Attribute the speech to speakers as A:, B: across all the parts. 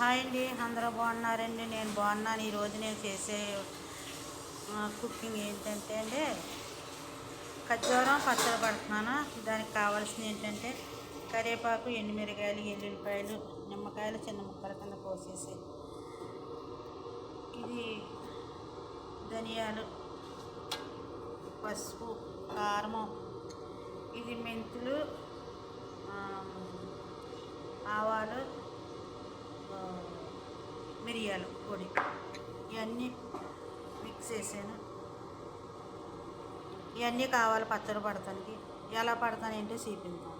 A: Hi అండి, అందరూ బాగున్నారండి? నేను బాగున్నాను. ఈరోజు నేను చేసే కుకింగ్ ఏంటంటే అండి, ఖర్జూరం పచ్చడి పడుతున్నాను. దానికి కావాల్సింది ఏంటంటే కరివేపాకు, ఎండుమిరగాయలు, ఎల్లుల్లిపాయలు, నిమ్మకాయలు చిన్న ముక్కల కింద కోసేసి, ఇది ధనియాలు, పసుపు, కారము, ఇది మెంతులు, ఆవాలు, మిరియాలు పొడి, ఇవన్నీ మిక్స్ చేసాను. ఇవన్నీ కావాలి పచ్చడి పడతానికి. ఎలా పడతాను ఏంటో చూపిద్దాం.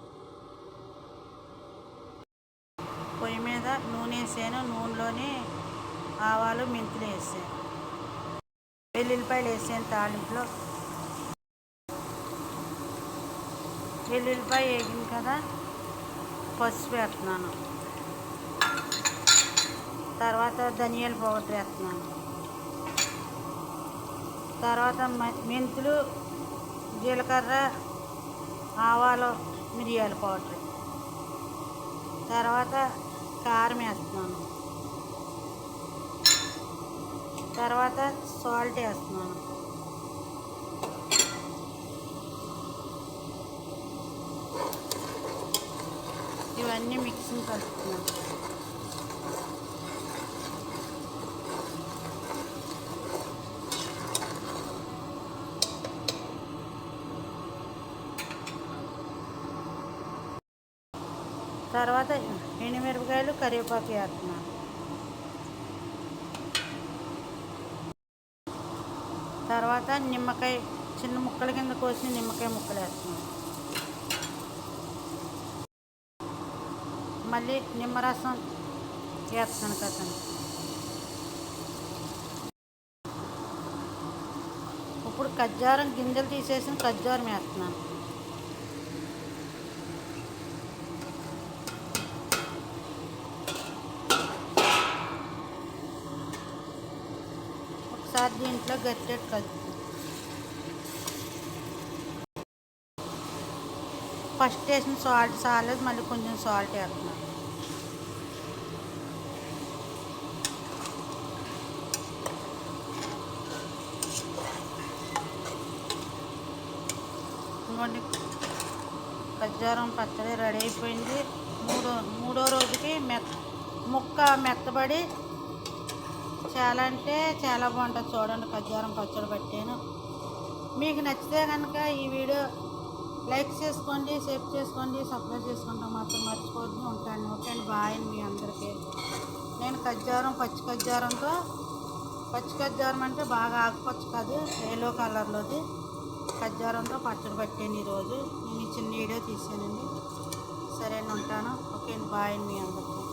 A: పొయ్యి మీద నూనె వేసాను. నూనెలోనే ఆవాలు, మెంతులు వేసాను, వెల్లుల్లిపాయలు వేసాను. తాలింపులో వెల్లుల్లిపాయ వేగింది కదా, పసుపు వేస్తున్నాను. తర్వాత ధనియాల పౌడర్ వేస్తున్నాను. తర్వాత మెంతులు, జీలకర్ర, ఆవాలు, మిరియాల పౌడర్. తర్వాత కారం వేస్తున్నాను. తర్వాత సాల్ట్ వేస్తున్నాను. ఇవన్నీ మిక్సింగ్ కలుపుతున్నాను. తర్వాత ఎండుమిరపకాయలు, కరివేపాకు వేస్తున్నాను. తర్వాత నిమ్మకాయ చిన్న ముక్కల కింద కోసిన నిమ్మకాయ ముక్కలు వేస్తున్నాను. మళ్ళీ నిమ్మరసం వేస్తాను కదా. ఇప్పుడు ఖర్జూరం గింజలు తీసేసిన ఖర్జూరం వేస్తున్నాను. ఒకసారి దీంట్లో గట్టెట్టు కలుపు. ఫస్ట్ వేసిన సాల్ట్ చాలేదు, మళ్ళీ కొంచెం సాల్ట్ వేస్తున్నాను. ఇంకోటి ఖర్జూరం పచ్చడి రెడీ అయిపోయింది. మూడో రోజుకి ముక్క మెత్తబడి చాలా అంటే చాలా బాగుంటుంది. చూడండి, ఖర్జూరం పచ్చడి పట్టాను. మీకు నచ్చితే కనుక ఈ వీడియో లైక్ చేసుకోండి, షేర్ చేసుకోండి, సబ్స్క్రైబ్ చేసుకుంటాం మాత్రం మర్చిపోద్దు. ఉంటాను. ఓకే అండి, బాయ్ మీ అందరికీ. నేను ఖర్జూరం పచ్చి ఖర్జూరం అంటే బాగా ఆకుపచ్చ కాదు, ఎల్లో కలర్లోది ఖర్జూరంతో పచ్చడి పట్టాను ఈరోజు. నేను చిన్న వీడియో తీసానండి. సరే, ఉంటాను. ఓకే అండి, బాయ్ మీ అందరికీ.